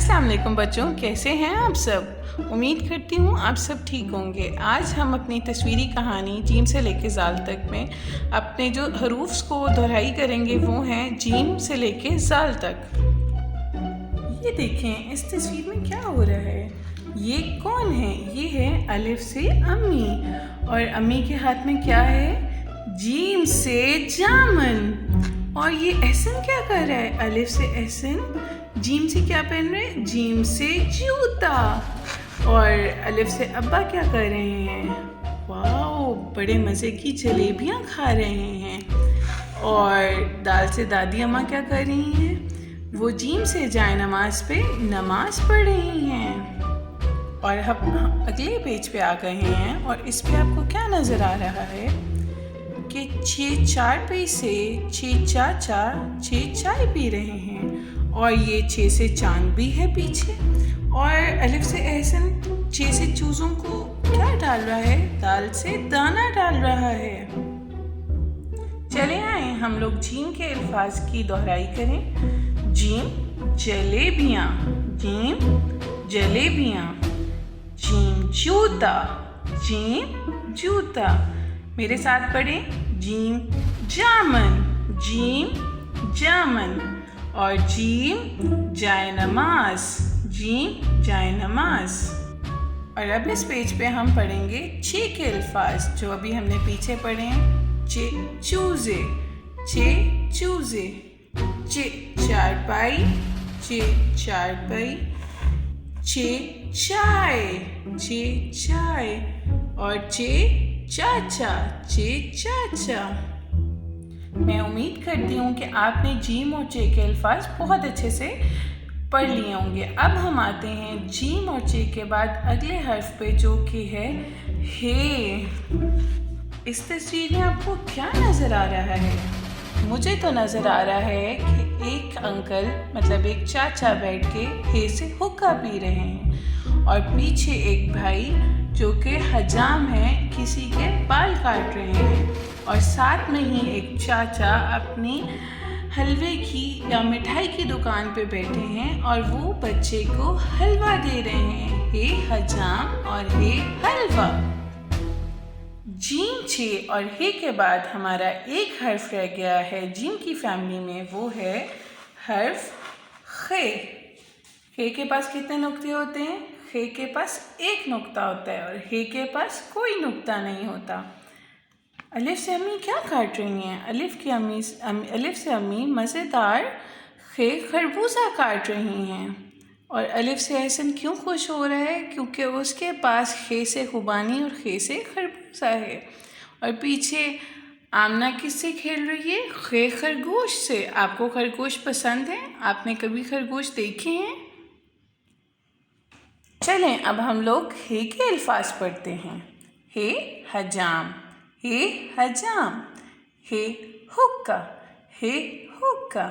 अस्सलाम वालेकुम बच्चों, कैसे हैं आप सब। उम्मीद करती हूँ आप सब ठीक होंगे। आज हम अपनी तस्वीरी कहानी जीम से लेके ज़ाल तक में अपने जो हरूफ्स को दोहराई करेंगे वो हैं जीम से लेके ज़ाल तक। ये देखें इस तस्वीर में क्या हो रहा है। ये कौन है? ये है अलिफ से अम्मी, और अम्मी के हाथ में क्या है? जीम से जामन। और ये एहसन क्या कर रहा है? अलिफ से एहसन। जीम से क्या पहन रहे हैं? जीम से जूता। और अलिफ से अब्बा क्या कर रहे हैं? वाओ, बड़े मज़े की जलेबियाँ खा रहे हैं। और दाल से दादी अम्मा क्या कर रही हैं? वो जीम से जाए नमाज पे नमाज पढ़ रही हैं। और हम अगले पेज पे आ गए हैं, और इस पे आपको क्या नज़र आ रहा है कि 6 चारपाई से 6 चाचा 6 चाय पी रहे हैं, और ये 6 से चांद भी है पीछे। और अलिफ से एहसन 6 से चूज़ों को क्या डाल रहा है? दाल से दाना डाल रहा है। चले आए हम लोग जीम के अल्फाज की दोहराई करें। जीम जलेबियाँ, जीम जलेबियाँ। जीम जूता, जीम जूता। मेरे साथ पढ़ें। जीम जामन, जीम जामन। और जीम जाए नमाज, जीम जाए नमाज। और अब इस पेज पे हम पढ़ेंगे 6 के अल्फाज जो अभी हमने पीछे पढ़े हैं। चूज़े, चूज़े। चारपाई, चारपाई। चाय, चाय। और चाचा, चाचा। मैं उम्मीद करती हूँ कि आपने जीम और चे के अल्फाज बहुत अच्छे से पढ़ लिए होंगे। अब हम आते हैं जीम और चे के बाद अगले हर्फ पे जो कि है हे। इस तस्वीर में आपको क्या नज़र आ रहा है? मुझे तो नज़र आ रहा है कि एक अंकल मतलब एक चाचा बैठ के हे से हुक्का पी रहे हैं, और पीछे एक भाई जो कि हजाम है किसी के बाल काट रहे हैं, और साथ में ही एक चाचा अपनी हलवे की या मिठाई की दुकान पे बैठे हैं, और वो बच्चे को हलवा दे रहे हैं। हे हजाम और हे हलवा। जीम छे और हे के बाद हमारा एक हर्फ रह गया है जीम की फैमिली में, वो है हर्फ खे। खे के पास कितने नुक्ते होते हैं? खे के पास एक नुक्ता होता है, और हे के पास कोई नुक्ता नहीं होता। अलिफ से अम्मी क्या काट रही हैं? अलिफ से अम्मी मज़ेदार खे खरबूजा काट रही हैं। और अलिफ से एहसन क्यों खुश हो रहा है? क्योंकि उसके पास खे से खुबानी और खे से खरबूजा है। और पीछे आमना किससे खेल रही है? खे खरगोश से। आपको खरगोश पसंद है? आपने कभी खरगोश देखे हैं? चलें अब हम लोग हे के अल्फाज पढ़ते हैं। हे हजाम, हे हजाम। हे हुक्का, हे हुक्का।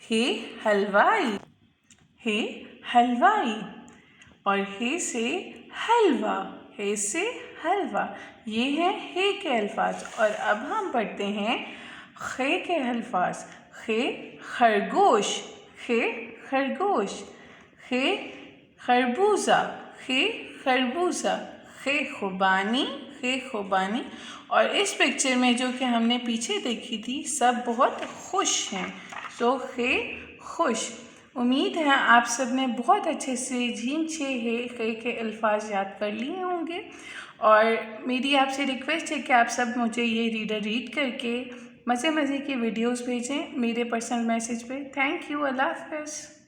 हे हलवाई, हे हलवाई। और हे से हलवा, हे से हलवा। ये है हे के अल्फाज। और अब हम पढ़ते हैं खे के अल्फाज। खे खरगोश, खे खरगोश। खे खरबूजा, खे खरबूजा। खे खुबानी, खे खुबानी। और इस पिक्चर में जो कि हमने पीछे देखी थी सब बहुत खुश हैं, तो खे खुश। उम्मीद है आप सब ने बहुत अच्छे से जीम छे हे खे के अल्फाज याद कर लिए होंगे। और मेरी आपसे रिक्वेस्ट है कि आप सब मुझे ये रीडर रीड करके मज़े की वीडियोस भेजें मेरे पर्सनल मैसेज पे। Thank you. अल्लाह हाफ़िज़।